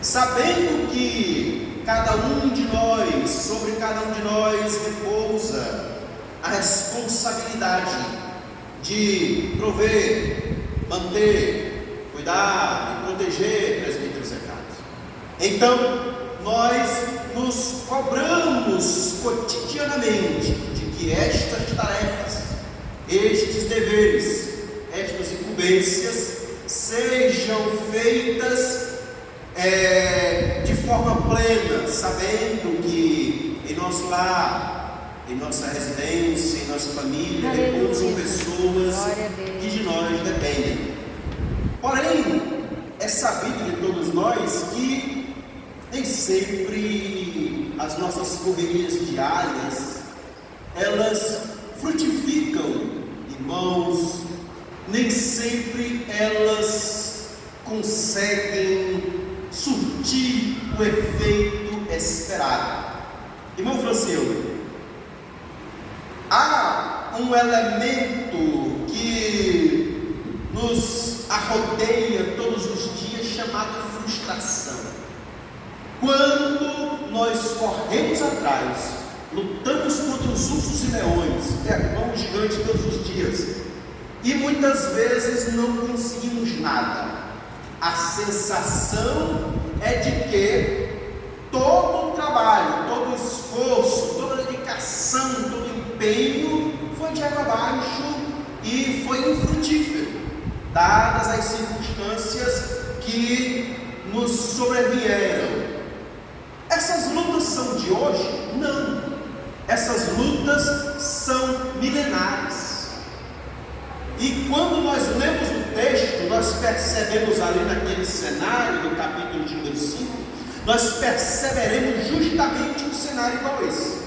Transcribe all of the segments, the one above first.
sabendo que sobre cada um de nós repousa a responsabilidade de prover, manter, cuidar e proteger presbíteros cercados. Então, nós nos cobramos cotidianamente de que estas tarefas, estes deveres, estas incumbências sejam feitas de forma plena, sabendo que em nosso lar, em nossa residência, em nossa família, repousam pessoas que de nós dependem. Porém, é sabido de todos nós que nem sempre as nossas correrias diárias, elas frutificam, irmãos, nem sempre elas conseguem surtir o efeito esperado. Irmão Francildo, há um elemento que nos arrodeia todos os dias chamado frustração. Quando nós corremos atrás, lutamos contra os ursos e leões, derrubamos gigantes todos os dias, e muitas vezes não conseguimos nada. A sensação é de que todo o trabalho, todo o esforço, toda a dedicação, todo o empenho foi de água abaixo e foi infrutífero, dadas as circunstâncias que nos sobrevieram. Essas lutas são de hoje? Não. Essas lutas são milenares. E quando nós lemos o texto, nós percebemos ali naquele cenário do capítulo de número 5, nós perceberemos justamente um cenário igual esse.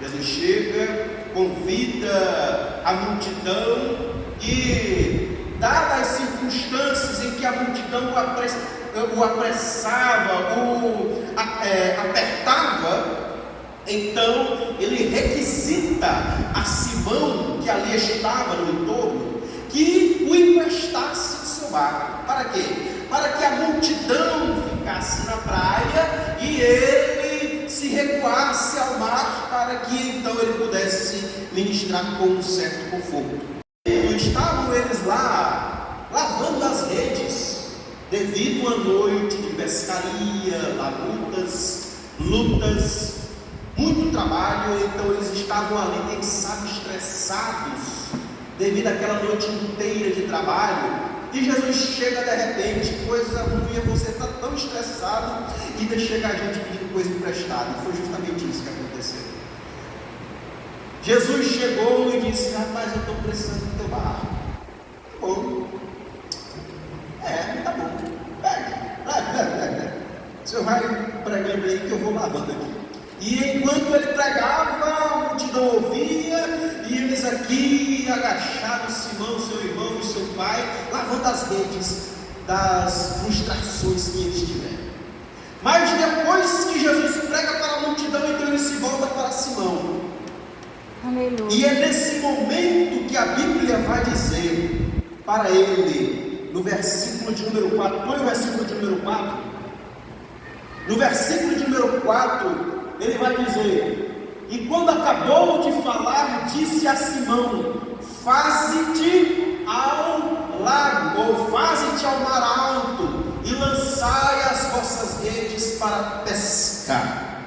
Jesus chega, convida a multidão e, dadas as circunstâncias em que a multidão o apressava, o apertava, então ele requisita a Simão, que ali estava no entorno, que o emprestasse o seu barco. Para quê? Para que a multidão ficasse na praia e ele se recuasse ao mar, para que então ele pudesse ministrar com um certo conforto. E estavam eles lá, lavando as redes, devido a uma noite de pescaria, labutas, lutas, muito trabalho. Então eles estavam ali, quem sabe, estressados, devido àquela noite inteira de trabalho. E Jesus chega de repente, coisa ruim, você está tão estressado, e ainda chega a gente pedindo coisa emprestada. E foi justamente isso que aconteceu. Jesus chegou e disse: rapaz, eu estou precisando do teu barco. Tá bom. Tá bom. Pega. O senhor vai pregando aí que eu vou lavando aqui. E enquanto ele pregava, a multidão ouvia, e eles aqui agachados, Simão, seu irmão e seu pai, lavando as redes das frustrações que eles tiveram. Mas depois que Jesus prega para a multidão, então ele se volta para Simão. Aleluia. E é nesse momento que a Bíblia vai dizer para ele, no versículo de número 4, põe o versículo de número 4. No versículo de número 4, ele vai dizer: e quando acabou de falar, disse a Simão: faze-te ao lago, ou faze-te ao mar alto, e lançai as vossas redes para pescar.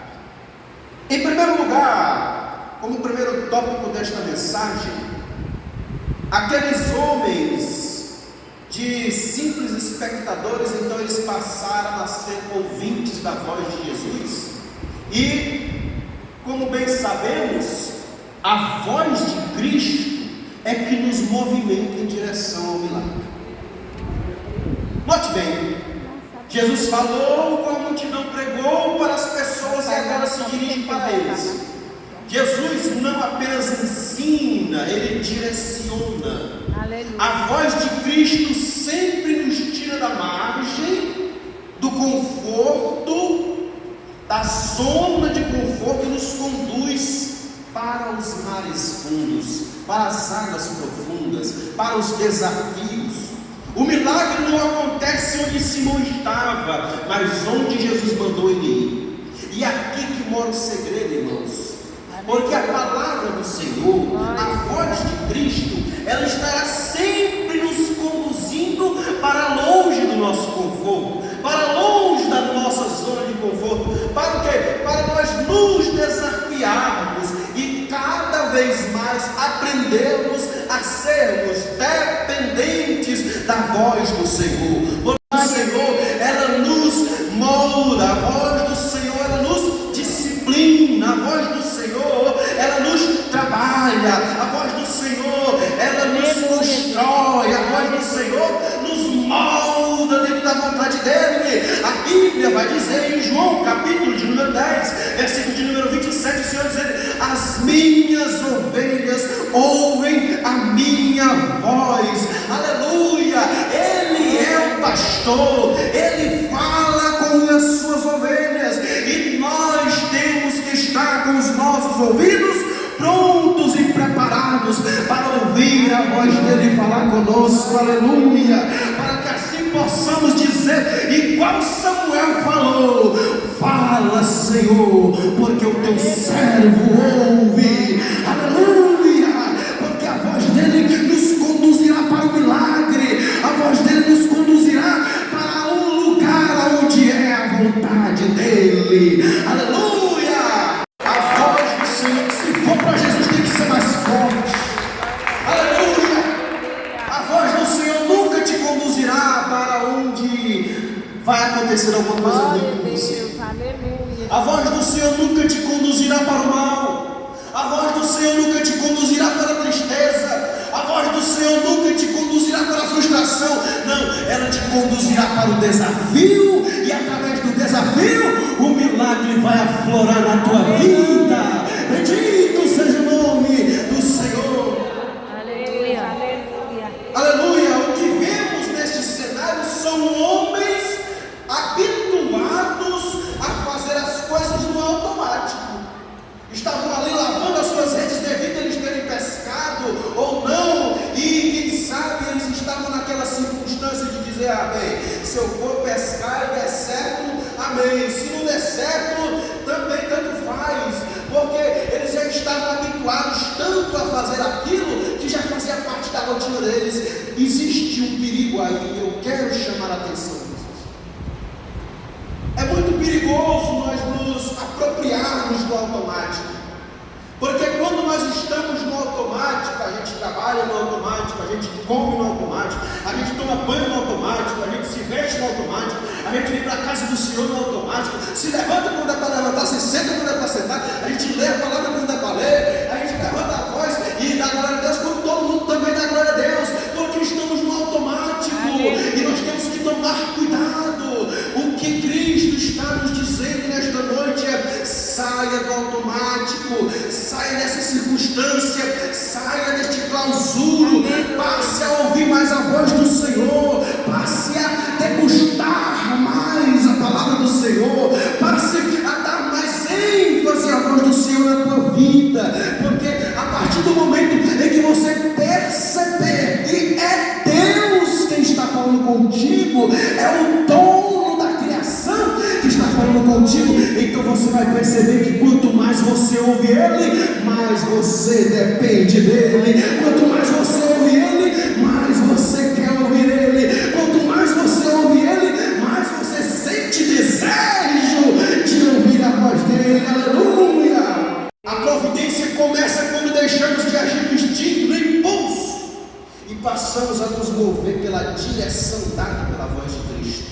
Em primeiro lugar, como primeiro tópico desta mensagem, aqueles homens de simples espectadores, então eles passaram a ser ouvintes da voz de Jesus. E, como bem sabemos, a voz de Cristo é que nos movimenta em direção ao milagre. Note bem, Jesus falou com a multidão, pregou para as pessoas e agora se dirige para eles. Jesus não apenas ensina, ele direciona. Aleluia. A voz de Cristo sempre nos tira da margem do conforto, da zona de conforto, e nos conduz para os mares fundos, para as águas profundas, para os desafios. O milagre não acontece onde Simão estava, mas onde Jesus mandou ele ir. E é aqui que mora o segredo, irmãos. Porque a palavra do Senhor, a voz de Cristo, ela estará sempre nos conduzindo para longe do nosso conforto, para longe da nossa zona de conforto. Para o quê? Para nós nos desafiarmos e cada vez mais aprendermos a sermos dependentes da voz do Senhor. Porque o Senhor, ela nos molda, a voz do Senhor, ela nos disciplina, a voz do Senhor, ela nos trabalha, a voz do Senhor, ela nos constrói, a voz do Senhor nos molda dentro da vontade dele. A Bíblia vai dizer em João, capítulo de número 10, versículo de número 27, o Senhor diz: as minhas ovelhas ouvem a minha voz. Aleluia! Ele é o pastor, ele fala com as suas ovelhas, e nós temos que estar com os nossos ouvidos prontos e preparados para ouvir a voz dele falar conosco. Aleluia! Para que assim possamos dizer, igual Samuel falou: fala, Senhor, porque o teu servo ouve. Aleluia! Porque a voz dele nos conduzirá para o milagre, a voz dele nos conduzirá para um lugar onde é a vontade dele. Aleluia! A voz do Senhor, se for para Jesus, tem que ser mais forte. Aleluia! A voz do Senhor nunca te conduzirá para onde vai acontecer alguma coisa ruim com você. A voz do Senhor nunca te conduzirá para o mal. A voz do Senhor nunca te conduzirá para a tristeza. A voz do Senhor nunca te conduzirá para a frustração. Não, ela te conduzirá para o desafio. E através do desafio, o milagre vai aflorar na tua vida. Bendito seja o nome do Senhor. Aleluia. Aleluia. Aleluia. O que vemos neste cenário são homens habituados a fazer as coisas no automático. Estavam ali lavando as suas redes devido a eles terem pescado ou não, e quem sabe eles estavam naquela circunstância de dizer: amém, se eu for pescar e der certo, amém, se não der certo, também tanto faz, porque eles já estavam habituados tanto a fazer aquilo que já fazia parte da rotina deles. Existe um perigo aí, eu quero chamar a atenção. É muito perigoso nós nos apropriarmos do automático, porque quando nós estamos no automático, a gente trabalha no automático, a gente come no automático, a gente toma banho no automático, a gente se veste no automático, a gente vem para a casa do Senhor no automático, se levanta quando é para levantar, se senta quando é para sentar, a gente lê a palavra quando é para ler, a gente levanta a voz e dá glória a Deus, quando todo mundo também dá glória a Deus, porque estamos no automático. E nós temos que tomar cuidado. O que Cristo está nos dizendo nesta noite é: saia do automático, saia dessa circunstância, saia deste clausuro, passe a ouvir mais a voz do Senhor, passe a degustar mais a palavra do Senhor, passe a dar mais ênfase à voz do Senhor na tua vida, porque a partir do momento em que você perceber que é Deus quem está falando contigo, é o dono da criação que está falando contigo, então você vai perceber que quanto mais você ouve Ele, mais você depende dEle. Quanto mais você ouve Ele, mais você quer ouvir Ele. Quanto mais você ouve Ele, mais você sente desejo de ouvir a voz dEle. Aleluia! A providência começa quando deixamos de agir no instinto, no impulso, e passamos a nos mover pela direção dada pela voz de Cristo.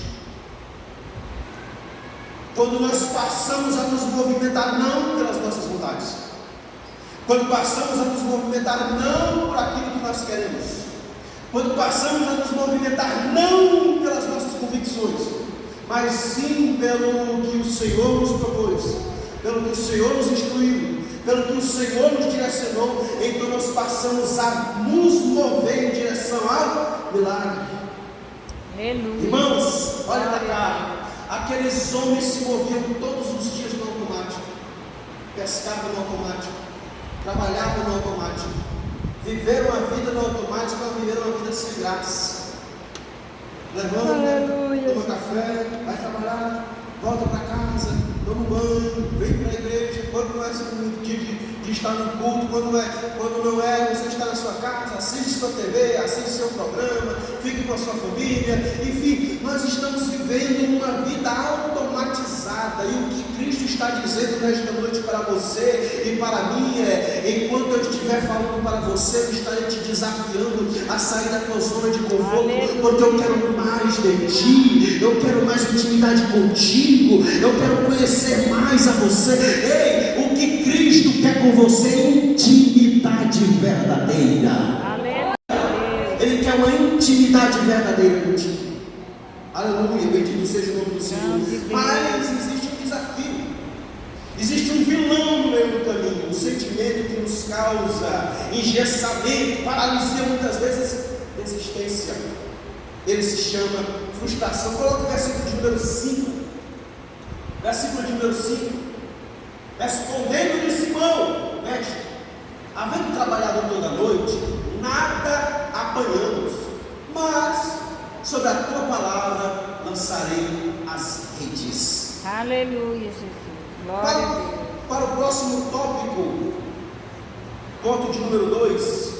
Quando nós passamos a nos movimentar não pelas nossas vontades, quando passamos a nos movimentar não por aquilo que nós queremos, quando passamos a nos movimentar não pelas nossas convicções, mas sim pelo que o Senhor nos propôs, pelo que o Senhor nos instruiu, pelo que o Senhor nos direcionou, então nós passamos a nos mover em direção ao milagre. Aleluia. Irmãos, olha para cá. Aqueles homens se moviam todos os dias no automático, pescavam no automático, trabalhavam no automático, viveram a vida no automático, mas viveram a vida sem graça. levanta, toma café, vai trabalhar, volta para casa, toma um banho, vem para a igreja. Quando não é um dia de estar no culto, quando não é, você está na sua casa, assiste sua TV, assiste seu programa, fique com a sua família. Enfim, nós estamos vivendo uma vida automatizada, e o que Cristo está dizendo nesta noite para você e para mim enquanto eu estiver falando para você, eu estarei te desafiando a sair da tua zona de conforto, porque eu quero mais de ti, eu quero mais intimidade contigo, eu quero conhecer mais a você. Ei, o que Cristo quer com você é intimidade verdadeira. Ele quer uma intimidade verdadeira contigo. Aleluia, bendito seja o nome do Senhor. Mas existe um desafio, existe um vilão no meio do caminho, um sentimento que nos causa engessamento, paralisia, muitas vezes desistência. Ele se chama frustração. Coloca o versículo de número 5. Versículo de número 5. Respondendo-lhe Simão, mestre, havendo trabalhado toda a noite, nada apanhamos, mas sobre a tua palavra lançarei as redes. Aleluia, Jesus. Glória a Deus. Para o próximo tópico, ponto de número 2,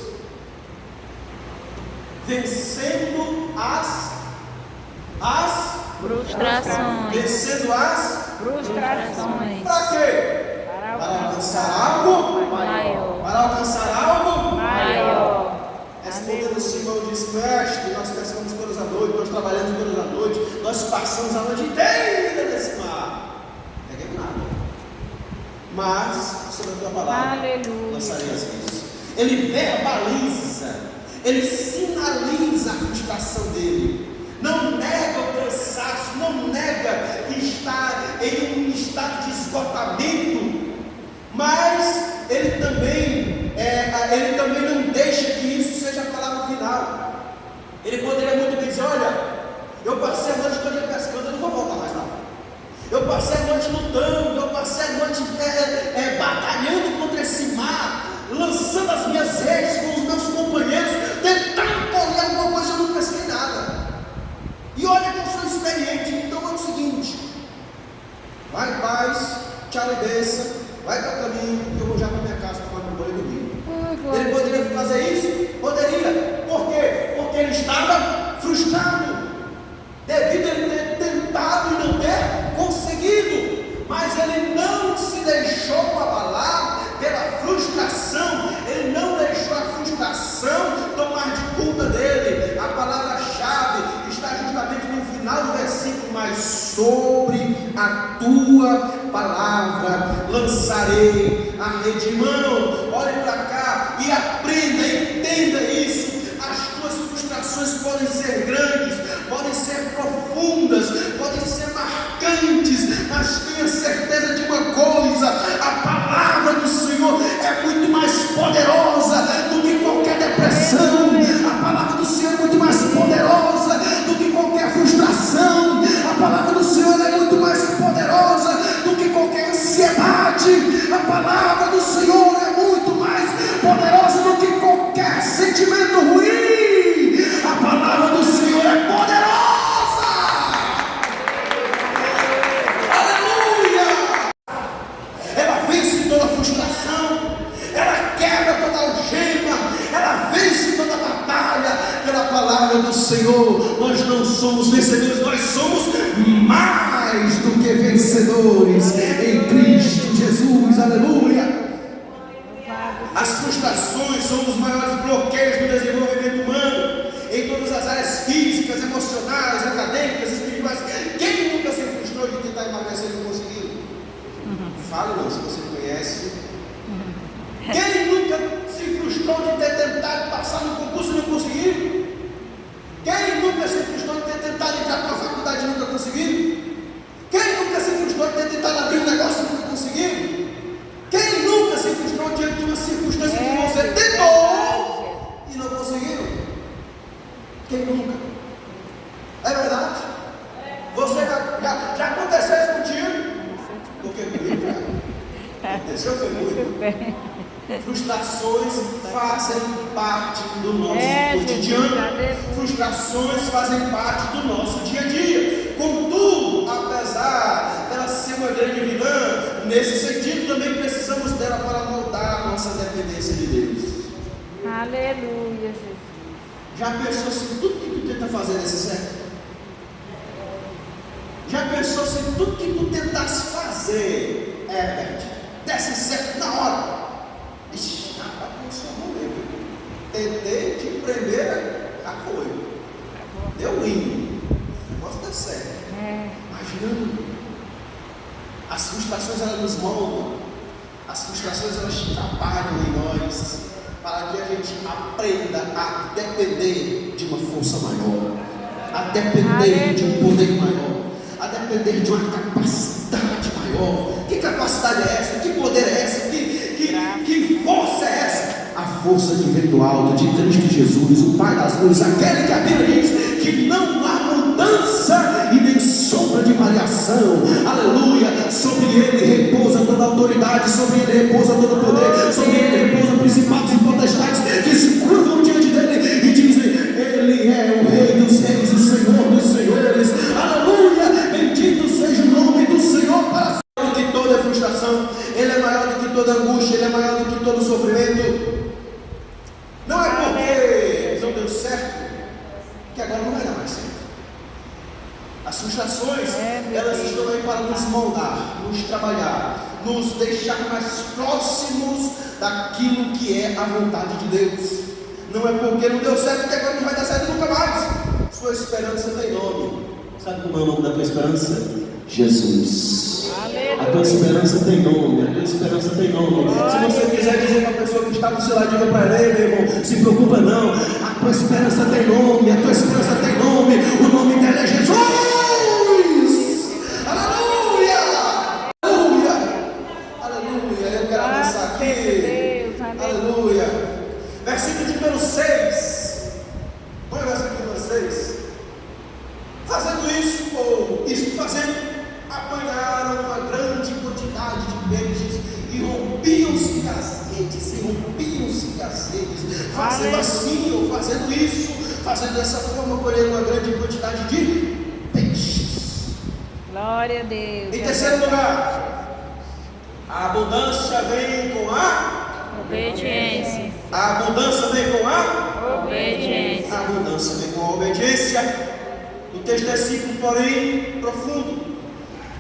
vencendo as frustrações. Vencendo as Frustrações. Para quê? Para alcançar algo maior. Para alcançar algo Maior. Respondendo Simão, disse: mestre, nós pescamos todas a noite, nós trabalhamos todas a noite, nós passamos a noite inteira nesse mar, não pegamos nada, mas sobre a tua palavra lançarei as redes. Ele verbaliza, ele sinaliza a frustração dele, não nega o cansaço, não nega que está em um estado de esgotamento, mas ele também não deixa que isso seja a palavra final. Ele poderia muito bem dizer: olha, eu passei a noite toda pescando, eu não vou voltar mais lá. Eu passei a noite lutando, eu passei a noite batalhando contra esse mar, lançando as minhas redes com os meus companheiros, tentando colher alguma coisa, eu não pesquei nada. E olha que eu sou experiente, então é o seguinte: vai em paz, tchau e benção, vai para o caminho, que eu vou já para minha casa tomar meu banho e dormir. Ele poderia fazer isso? Poderia. Por quê? Porque ele estava frustrado, devido a ele ter tentado e não ter conseguido. Mas ele não se deixou abalar pela frustração, ele não deixou a frustração tomar de conta dele. A palavra-chave está justamente no final do versículo: mas sobre a tua palavra lançarei a rede. Irmão, olhe para cá e aprenda, entenda isso. As tuas frustrações podem ser grandes, podem ser profundas, podem ser marcantes, mas tenha certeza de uma coisa: a palavra do Senhor é muito mais poderosa do que qualquer depressão. A palavra do Senhor é muito mais poderosa do que qualquer frustração. A palavra do Senhor é muito mais poderosa do que qualquer ansiedade. A palavra do Senhor é muito mais poderosa do que qualquer sentimento ruim. A palavra do Senhor é poderosa. Aleluia! Ela vence toda frustração, ela quebra toda algema, ela vence toda batalha pela palavra do Senhor. Nós não somos vencedores, nós somos mais do que vencedores em Cristo Jesus. Aleluia! As frustrações são um dos maiores bloqueios do desenvolvimento humano, em todas as áreas físicas, emocionais, acadêmicas, espirituais. Quem nunca se frustrou de tentar emagrecer e não conseguiu? Fale não, se você conhece. Quem nunca se frustrou de ter tentado passar no concurso e não conseguiu? Quem nunca se frustrou de ter tentado entrar para a faculdade e nunca conseguiu? Quem nunca se frustrou de ter tentado abrir um negócio e nunca conseguiu? Quem nunca se frustrou diante de uma circunstância que você tentou e não conseguiu? Quem nunca? É verdade? Você já aconteceu isso contigo? Porque comigo já aconteceu, foi muito. Frustrações fazem parte do nosso Jesus, cotidiano. aleluia. Frustrações fazem parte do nosso dia a dia. Contudo, apesar dela ser uma grande vilã, nesse sentido também precisamos dela para moldar a nossa dependência de Deus. Aleluia, Jesus. Já pensou se tudo que tu tenta fazer desse certo? Já pensou se tudo que tu tentasse fazer, desse certo na hora? Ixi, a pessoa morreu. Tentei de primeira, já foi. Deu ruim. O negócio deu certo. Imaginando. As frustrações elas nos moldam. As frustrações elas trabalham em nós, para que a gente aprenda a depender de uma força maior, a depender de um poder maior, a depender de uma capacidade maior. Que capacidade é essa? Que poder é essa? Que força é essa? A força que vem do alto, de Cristo Jesus, o Pai das luzes, aquele que a Bíblia diz que não há mudança e nem sombra de variação. Aleluia! Sobre ele repousa toda a autoridade, sobre ele repousa todo o poder, sobre ele repousa principados e potestades que se curvam diante dele e dizem: ele é o Rei dos reis e Senhor dos senhores. Aleluia! Bendito seja o nome do Senhor para sempre. De toda frustração, ele é maior do que toda angústia, ele é maior do que todo sofrimento. Não é porque não deu certo que agora não vai dar mais certo. As frustrações, elas estão aí para nos moldar, nos trabalhar, nos deixar mais próximos daquilo que é a vontade de Deus. Não é porque não deu certo que agora não vai dar certo nunca mais. Sua esperança tem nome. Sabe como é o nome da tua esperança? Jesus. A tua esperança tem nome, a tua esperança tem nome. Se você quiser dizer para a pessoa que está do seu lado, diga para ele: meu irmão, se preocupa não. A tua esperança tem nome, a tua esperança tem nome. O nome dela é Jesus. Aleluia! Aleluia! Aleluia! Eu quero avançar aqui. Aleluia! Versículo de número 6. Põe o versículo de número 6. Fazendo isso, ou isto fazendo, apanharam uma grande quantidade de peixes e rompiam-se casetes, fazendo assim ou fazendo isso, fazendo dessa forma, colhendo uma grande quantidade de peixes. Glória a Deus. Em terceiro lugar, a abundância vem com a obediência. A abundância vem com a obediência. A abundância vem com a obediência. O texto é simples, porém profundo.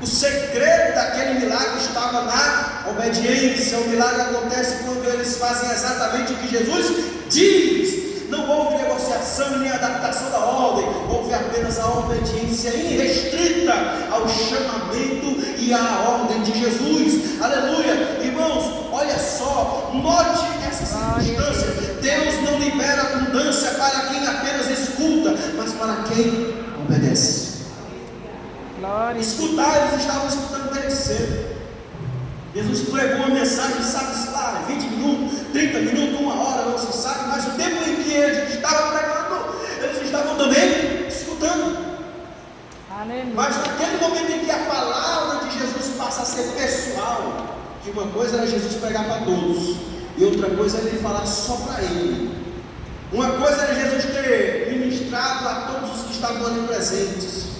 O segredo daquele milagre estava na obediência. O milagre acontece quando eles fazem exatamente o que Jesus diz. Não houve negociação nem adaptação da ordem, houve apenas a obediência irrestrita ao chamamento e à ordem de Jesus. Aleluia! Irmãos, olha só, note essa circunstância. Deus não libera abundância para quem apenas escuta, mas para quem obedece. Escutar, eles estavam escutando desde cedo. Jesus pregou uma mensagem, sabe-se lá, 20 minutos, 30 minutos, 1 hora, não se sabe, mas o tempo em que ele estava pregando, eles estavam também escutando. Aleluia. Mas naquele momento em que a palavra de Jesus passa a ser pessoal, que uma coisa era Jesus pregar para todos, e outra coisa era ele falar só para ele. Uma coisa era Jesus ter ministrado a todos os que estavam ali presentes,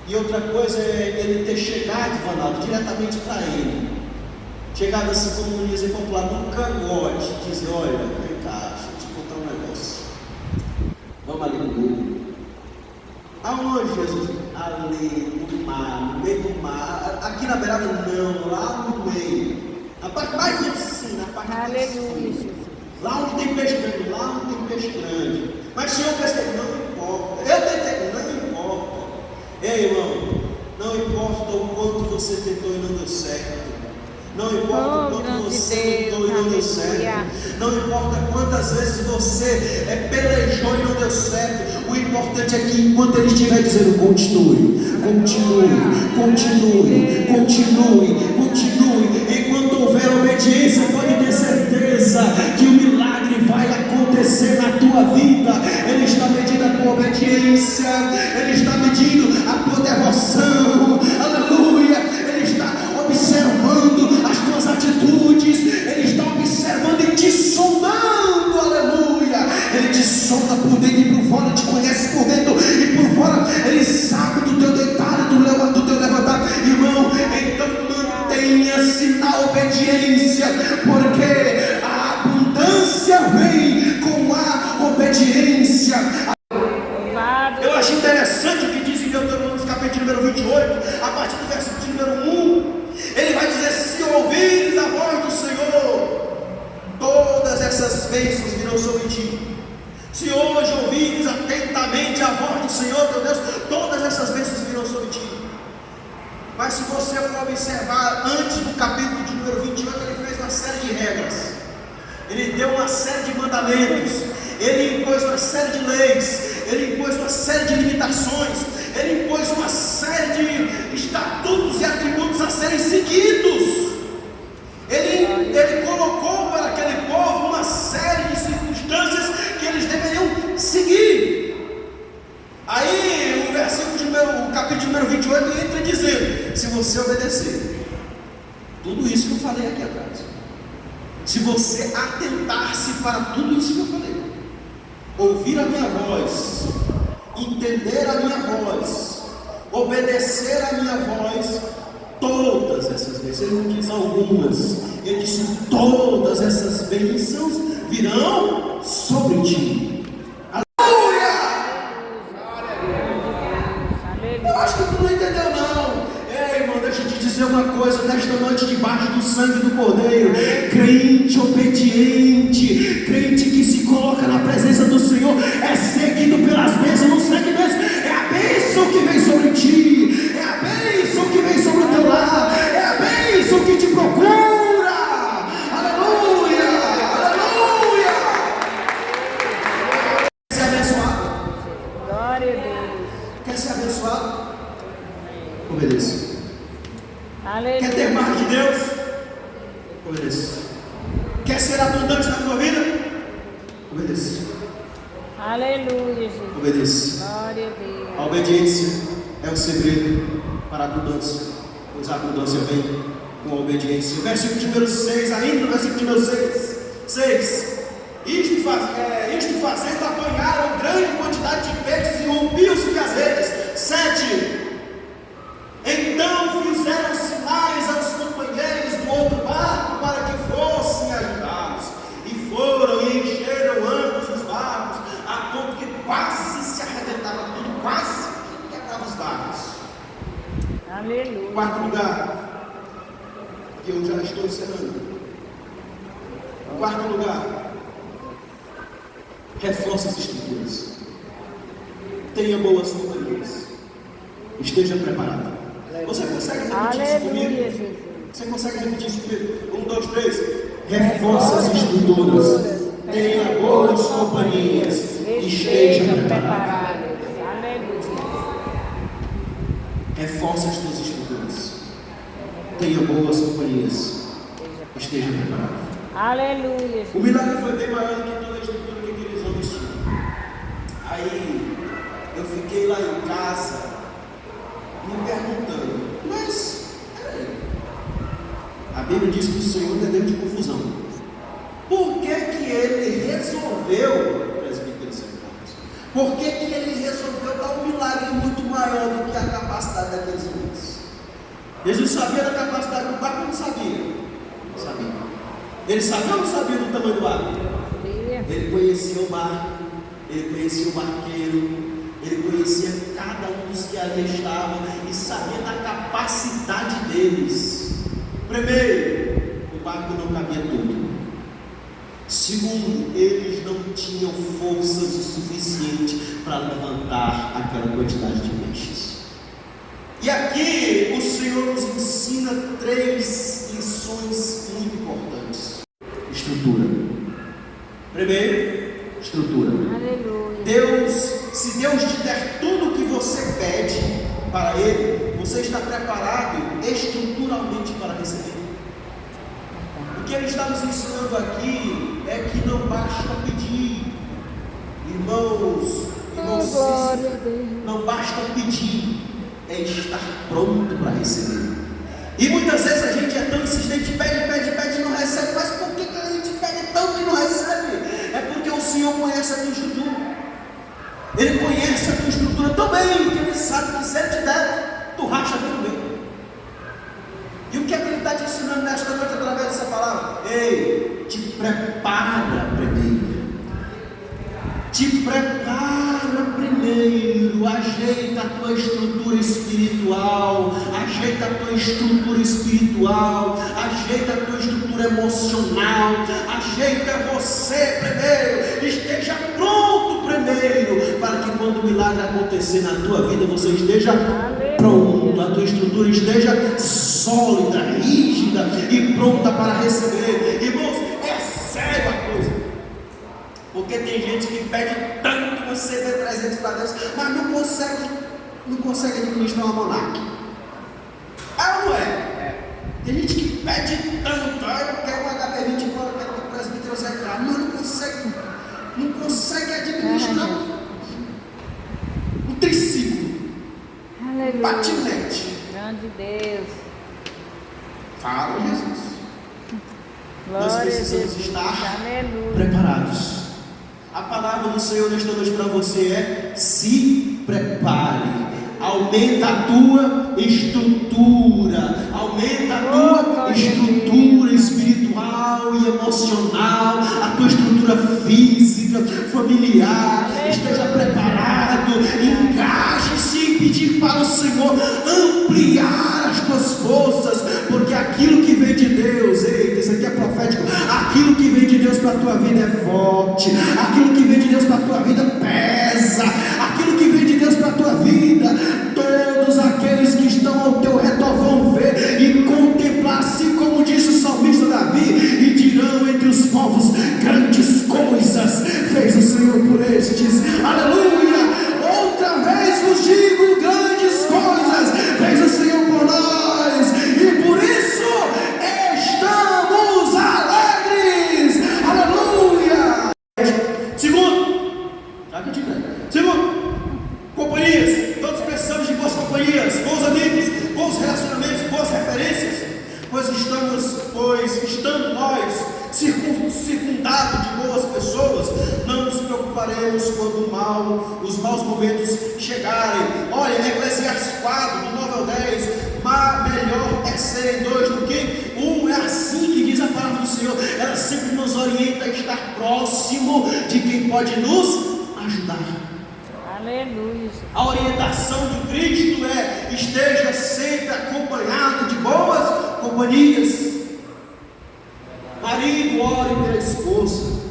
e outra coisa é ele ter chegado, Vanaldo, diretamente para ele. Chegado assim, como no dizer popular, no cangote, dizer: olha, vem cá, deixa eu te contar um negócio. Vamos ali no Google. Aonde, Jesus? Ali no mar, no meio do mar. Aqui na beirada não, lá no meio. Na parte mais de cima, na parte mais de cima. Lá onde tem peixe grande, lá onde tem peixe grande. Mas Senhor, peixe não importa. Eu tentei, não importa. Ei, irmão, não importa o quanto você tentou e não deu certo. Não importa o quanto você tentou e não deu certo. Não importa quantas vezes você pelejou e não deu certo. O importante é que enquanto ele estiver dizendo: continue, continue, continue, continue, continue. Enquanto houver obediência, pode ter certeza que o milagre vai acontecer na tua vida. Ele está medindo a tua obediência, ele está medindo a tua devoção. Aleluia! Ele está observando as tuas atitudes, ele está observando mantenha-se na obediência, porque a abundância vem com a obediência. Eu acho interessante o que diz em Deuteronômio capítulo número 28, a partir do versículo número 1. Ele vai dizer: se ouvires a voz do Senhor, todas essas bênçãos virão sobre ti. Se hoje ouvires atentamente a voz do Senhor teu Deus, todas essas bênçãos virão sobre ti. Mas se você for observar, antes do capítulo de número 28, ele fez uma série de regras, ele deu uma série de mandamentos, ele impôs uma série de leis, ele impôs uma série de limitações, ele impôs uma série de estatutos e atributos a serem seguidos. Ele colocou para aquele povo uma série de circunstâncias que eles deveriam seguir. Aí o capítulo número 28 entra dizendo: se você obedecer tudo isso que eu falei aqui atrás, se você atentar-se para tudo isso que eu falei, ouvir a minha voz, entender a minha voz, obedecer a minha voz, todas essas bênçãos, ele não diz algumas, ele disse: todas essas bênçãos virão sobre ti. Aleluia! Eu acho que tu não entendeu não. Ei, irmão, deixa eu te dizer uma coisa, nesta noite, debaixo do sangue do Cordeiro, crente obediente, crente que se coloca na presença do Senhor, é seguido pelas bênçãos, não segue mesmo, é a bênção que vem sobre ti, é a bênção que vem sobre o teu lar, é a bênção que te procura. Aleluia, aleluia. Quer ser abençoado? Glória a Deus. Quer ser abençoado? Obedeça. Aleluia. Quer ter mais de Deus? Obedeça. Quer ser abundante na tua vida? Obedeça. Aleluia, Jesus. Obedeça. Glória a Deus. A obediência é o segredo para a abundância, pois a abundância vem com a obediência. O versículo número 6, ainda no versículo número 6, isto fazendo, apanharam grande quantidade de peixes e rompiam-se as redes. 7, então fizeram sinais aos companheiros do outro barco para que fossem ajudá-los, e foram e encheram ambos os barcos, a ponto que quase se arrebentava tudo, quase quebrava os barcos. Aleluia. Quarto lugar, que eu já estou encerrando. Quarto lugar, reforce as estruturas, tenha boas companhias, esteja preparado. Você consegue repetir isso comigo? Aleluia, Jesus. Você consegue repetir isso comigo? 1, 2, 3. Reforce as estruturas, tenha boas companhias, esteja preparado. Aleluia. Reforce as tuas estruturas, tenha boas companhias, esteja preparado. Aleluia. O milagre foi bem maior do que toda a estrutura que aqueles homens tinham. Aí eu fiquei lá em casa me perguntando: mas peraí, a Bíblia diz que o Senhor não é Deus de confusão. Por que ele resolveu, presbítero São Carlos, por que ele resolveu dar um milagre muito maior do que a capacidade daqueles homens? Jesus sabia da capacidade do barco ou não sabia? Não sabia. Ele sabia ou não sabia do tamanho do barco? Ele conhecia o barco, ele conhecia o barqueiro, ele conhecia cada um dos que ali estavam e sabia da capacidade deles. Primeiro, o barco não cabia tudo. Segundo, eles não tinham forças o suficiente para levantar aquela quantidade de peixes. E aqui o Senhor nos ensina 3 lições muito importantes. Estrutura. Primeiro, estrutura. Aleluia. Se Deus te der tudo o que você pede para Ele, você está preparado estruturalmente para receber. O que Ele está nos ensinando aqui é que não basta pedir, irmãos, não basta pedir, é estar pronto para receber. E muitas vezes a gente é tão insistente, pede e não recebe. Mas por que a gente pede tanto e não recebe? É porque o Senhor conhece a tua estrutura. Ele conhece a tua estrutura tão bem que Ele sabe que se Ele te der, tu racha bem no meio. E o que é que Ele está te ensinando nesta noite através dessa palavra? Ei, te prepara primeiro. Te prepara primeiro, ajeita a tua estrutura espiritual, ajeita a tua estrutura espiritual, ajeita a tua estrutura emocional, ajeita você primeiro, esteja pronto primeiro, para que quando o milagre acontecer na tua vida, você esteja pronto, a tua estrutura esteja sólida, rígida e pronta para receber. Irmãos, é sério a coisa. Porque tem gente que pede tanto um CD300 para Deus, mas não consegue administrar uma monarca. É ou não é? Tem gente que pede tanto, eu quero um HB20, eu quero um presbítero Zé, mas não consegue administrar um triciclo, um patinete. Grande Deus. Fala, Jesus. Glória Nós a precisamos Deus. estar Aleluia. preparados. A palavra do Senhor nesta noite para você é: se prepare. Aumenta a tua estrutura, aumenta a tua estrutura espiritual e emocional, a tua estrutura física, familiar. Esteja preparado, engaje-se em pedir para o Senhor ampliar as tuas forças, porque aquilo que vem de Deus, eita, isso aqui é profético, aquilo que vem de Deus para a tua vida é forte, aquilo que vem de Deus para a tua vida pesa, aquilo que vem de Deus para a tua vida, todos aqueles que estão ao teu redor vão ver e contemplar, assim como disse o salmista Davi, e dirão entre os povos: grandes coisas fez o Senhor por estes. Aleluia! Outra vez vos digo, grandes coisas fez o Senhor por nós, e por isso estamos alegres. Aleluia! Segundo, companhias. Todos precisamos de boas companhias, bons amigos, bons relacionamentos, boas referências, pois estando nós circundados de boas pessoas, não nos preocuparemos quando os maus momentos chegarem. Olha, Eclesiastes 4, do 9 ao 10, melhor é serem dois do que um. É assim que diz a palavra do Senhor. Ela sempre nos orienta a estar próximo de quem pode nos ajudar. Aleluia. A orientação de Cristo é: esteja sempre acompanhado de boas companhias. Marido, ore pela esposa.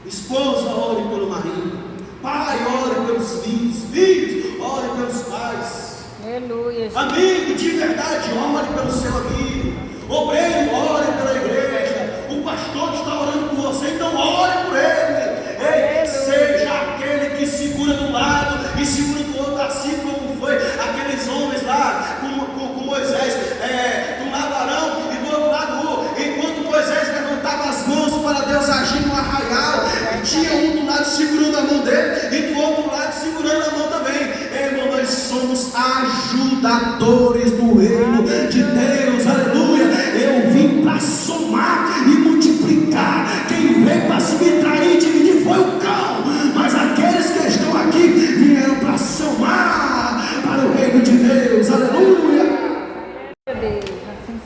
Esposa, ore pelo marido. Pai, ore pelos filhos. Filhos, ore pelos pais. Aleluia. Amigo, de verdade, ore pelo seu amigo. Obreiro, ore pela igreja. O pastor está orando por você, então ore por ele. Ei, seja aquele que segura de um lado e segura do outro, assim como foi aqueles homens lá com Moisés, de um lado Arão e do outro lado Ur. Enquanto Moisés levantava as mãos para Deus agir no arraial, tinha um do lado segurando a mão dele e do outro lado segurando a mão também. Irmão, nós somos ajudadores do reino de Deus. Aleluia! Eu vim para somar e multiplicar. Quem veio para subtrair e dividir foi o cão, mas aqueles que estão aqui vieram para somar para o reino de Deus. Aleluia!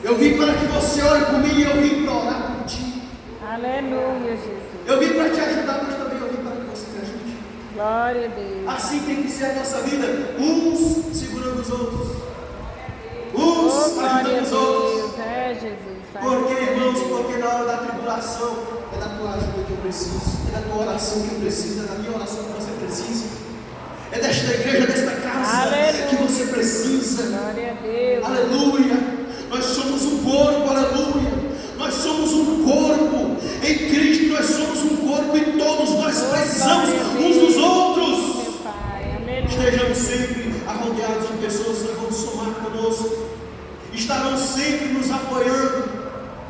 Eu vim para que você ore por mim e eu vim para orar por ti. Aleluia, Jesus. Eu vim para te ajudar, mas também eu vim para que você me ajude. Glória a Deus. Assim tem que ser a nossa vida, uns segurando os outros, uns ajudando os outros. É, Jesus. Porque, irmãos, porque na hora da tribulação é da tua ajuda que eu preciso, é da tua oração que eu preciso, é da minha oração que você precisa, é desta igreja, desta casa. Aleluia. Que você precisa. Glória a Deus. Aleluia. Nós somos um corpo, aleluia. Nós somos um corpo. Em Cristo nós somos um corpo e todos nós precisamos uns dos outros. Estejamos sempre arrodeados de pessoas que vão somar conosco, estarão sempre nos apoiando.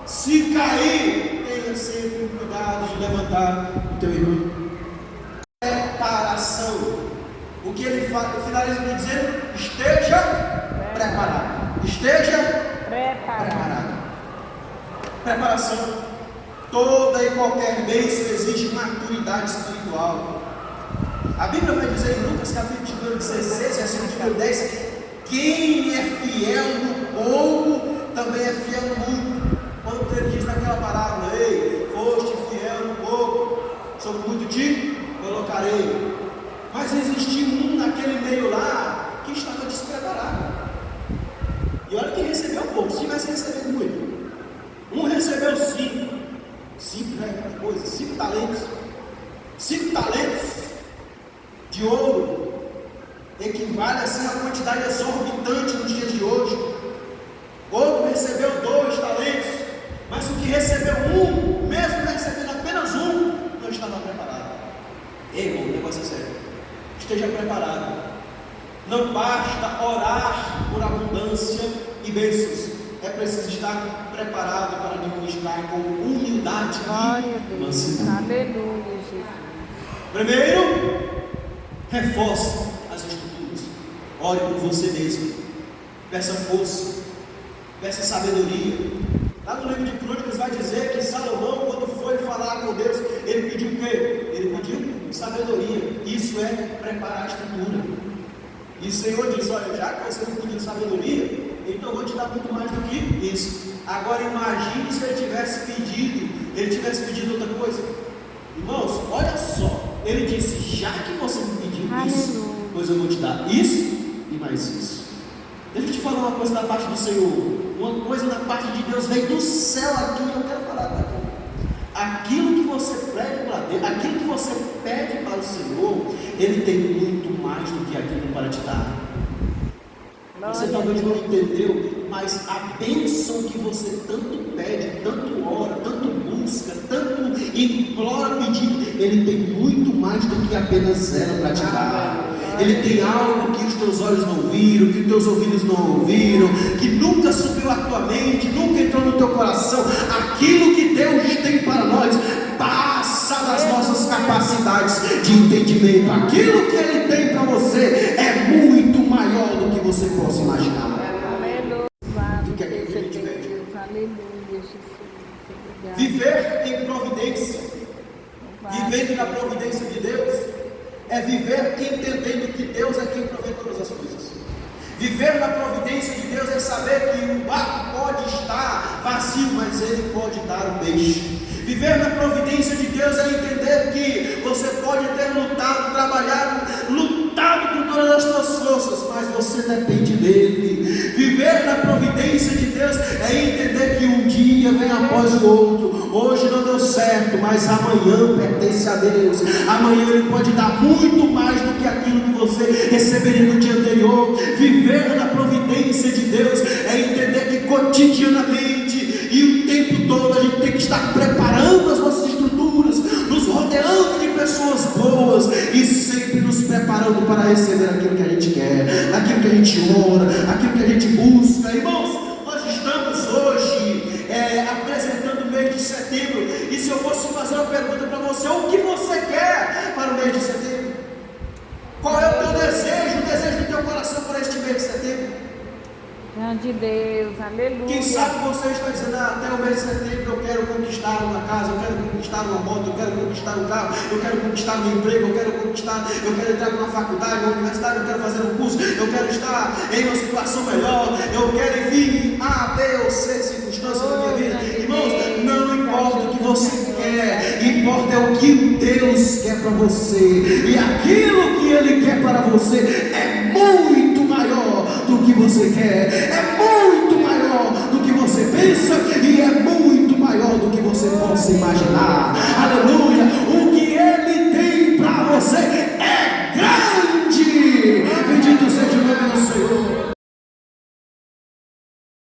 Se cair, tenha sempre o cuidado de levantar o teu irmão. Preparação. O que ele finaliza me dizendo: esteja preparado. Esteja preparado. Preparação. Toda e qualquer bênção exige maturidade espiritual. A Bíblia vai dizer em Lucas capítulo 16, versículo 10: quem é fiel no pouco também é pouco, se tivesse recebendo muito. Um recebeu 5 né? Coisa, 5 talentos. 5 talentos de ouro equivale assim a uma quantidade exorbitante nos dias de hoje. Outro recebeu 2 talentos, mas o que recebeu 1, mesmo recebendo apenas 1, não estava preparado. Ei, irmão, o negócio é sério. Esteja preparado. Não basta orar por abundância e bênçãos. É preciso estar preparado para administrar com humildade e mansidão. Aleluia, Jesus. Primeiro, reforce as estruturas. Ore por você mesmo. Peça força. Peça sabedoria. Lá no livro de Crônicas vai dizer que Salomão, quando foi falar com Deus, ele pediu o quê? Ele pediu sabedoria. Isso é preparar a estrutura. E o Senhor diz: olha, já que você me pediu sabedoria, então eu vou te dar muito mais do que isso. Agora imagine se ele tivesse pedido outra coisa. Irmãos, olha só. Ele disse: já que você me pediu isso, pois eu vou te dar isso e mais isso. Deixa eu te falar uma coisa da parte do Senhor. Uma coisa da parte de Deus veio do céu aqui, eu quero falar para ti. Aquilo que você pede para Deus, aquilo que você pede para o Senhor, Ele tem muito mais do que aquilo para te dar. Você talvez não entendeu, mas a bênção que você tanto pede, tanto ora, tanto busca, tanto implora pedindo, Ele tem muito mais do que apenas zero para te dar. Ele tem algo que os teus olhos não viram, que os teus ouvidos não ouviram, que nunca subiu à tua mente, nunca entrou no teu coração. Aquilo que Deus tem para nós passa das nossas capacidades de entendimento. Aquilo que Ele tem para você é muito maior do que você possa imaginar. Aleluia. O que é que a gente pede? Aleluia, Jesus. Obrigado. Viver em providência, vivendo na providência de Deus, é viver entendendo que Deus é quem provê todas as coisas. Viver na providência de Deus é saber que o barco pode estar vazio, mas Ele pode dar o peixe. Viver na providência de Deus é entender que você pode ter lutado, trabalhado, lutado com todas as suas forças, mas você depende dEle. Viver na providência de Deus é entender que um dia vem após o outro. Hoje não deu certo, mas amanhã pertence a Deus. Amanhã Ele pode dar muito mais do que aquilo que você receberia no dia anterior. Viver na providência de Deus é entender que cotidianamente e o tempo todo a gente tem que estar preparando as nossas estruturas, nos rodeando de pessoas boas e sempre nos preparando para receber aquilo que a gente quer, aquilo que a gente ora, aquilo que a gente busca. Irmãos, nós estamos hoje apresentando o mês de setembro, e se eu fosse fazer uma pergunta para você: o que você quer para o mês de setembro? Qual é o teu desejo, o desejo do teu coração para este mês de setembro? Grande Deus, aleluia. Quem sabe você está dizendo: até o mês de setembro eu quero conquistar uma casa, eu quero conquistar uma moto, eu quero conquistar um carro, eu quero conquistar um emprego, eu quero entrar numa faculdade, uma universidade, eu quero fazer um curso, eu quero estar em uma situação melhor, eu quero vir A, B ou C circunstâncias da minha vida. Irmãos, não importa o que você quer, importa é o que Deus quer para você, e aquilo que Ele quer para você é muito maior do que você quer, é muito maior do que você pensa, e é muito maior do que você possa imaginar. Aleluia! O que Ele tem para você é grande. Bendito seja o nome do Senhor.